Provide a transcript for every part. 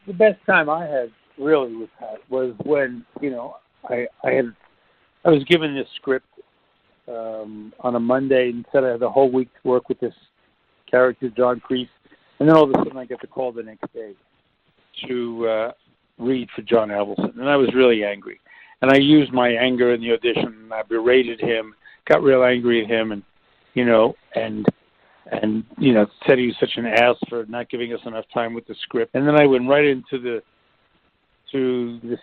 the best time I had really with Pat was when I was given this script on a Monday and said I had the whole week to work with this character, John Kreese, and then all of a sudden I get the call the next day to read for John Avildsen, and I was really angry. And I used my anger in the audition, and I berated him, got real angry at him, and said he was such an ass for not giving us enough time with the script. And then I went right into the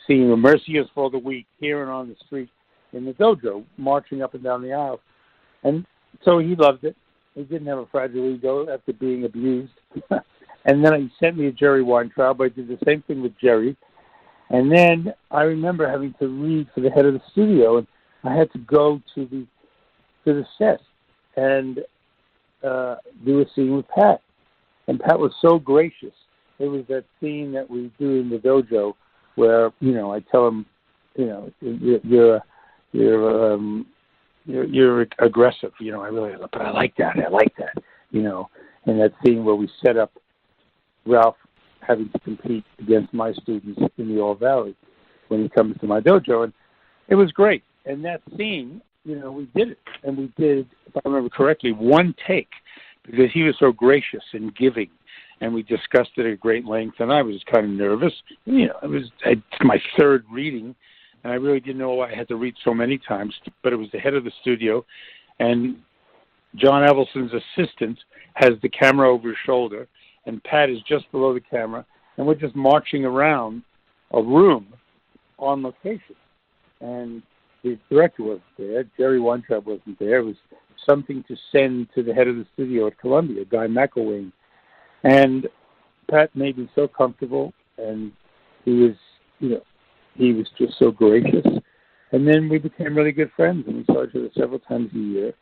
scene where Mercy is for the week, here and on the street in the dojo, marching up and down the aisle. And so he loved it. He didn't have a fragile ego after being abused. And then he sent me a Jerry Weintraub. I did the same thing with Jerry. And then I remember having to read for the head of the studio, and I had to go to the set and do a scene with Pat. And Pat was so gracious. It was that scene that we do in the dojo where, I tell him, you're aggressive, but I like that, and that scene where we set up Ralph having to compete against my students in the All Valley when he comes to my dojo, and it was great. And that scene, we did it, and we did, if I remember correctly, one take, because he was so gracious and giving, and we discussed it at great length, and I was kind of nervous. It's my third reading, and I really didn't know why I had to read so many times, but it was the head of the studio, and John Avildsen's assistant has the camera over his shoulder, and Pat is just below the camera, and we're just marching around a room on location. And the director wasn't there. Jerry Weintraub wasn't there. It was something to send to the head of the studio at Columbia, Guy McElwain. And Pat made me so comfortable, and he was just so gracious. And then we became really good friends, and we saw each other several times a year.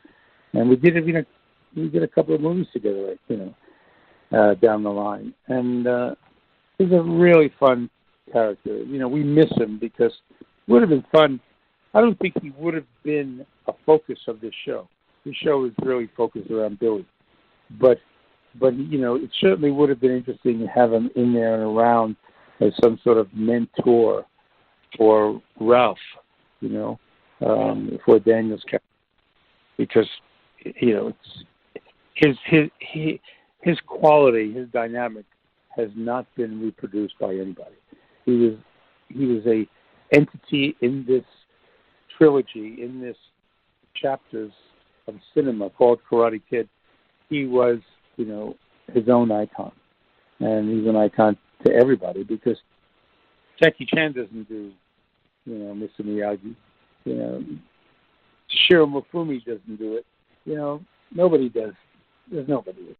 And we did a couple of movies together, down the line. And he's a really fun character. We miss him because it would have been fun. I don't think he would have been a focus of this show. This show is really focused around Billy. But it certainly would have been interesting to have him in there and around as some sort of mentor for Ralph, for Daniel's character. Because, it's his quality, his dynamic has not been reproduced by anybody. He was a entity in this trilogy, in this chapters of cinema called Karate Kid. He was, his own icon. And he's an icon to everybody because Jackie Chan doesn't do, Mr. Miyagi. Shiro Mifumi doesn't do it. Nobody does. There's nobody.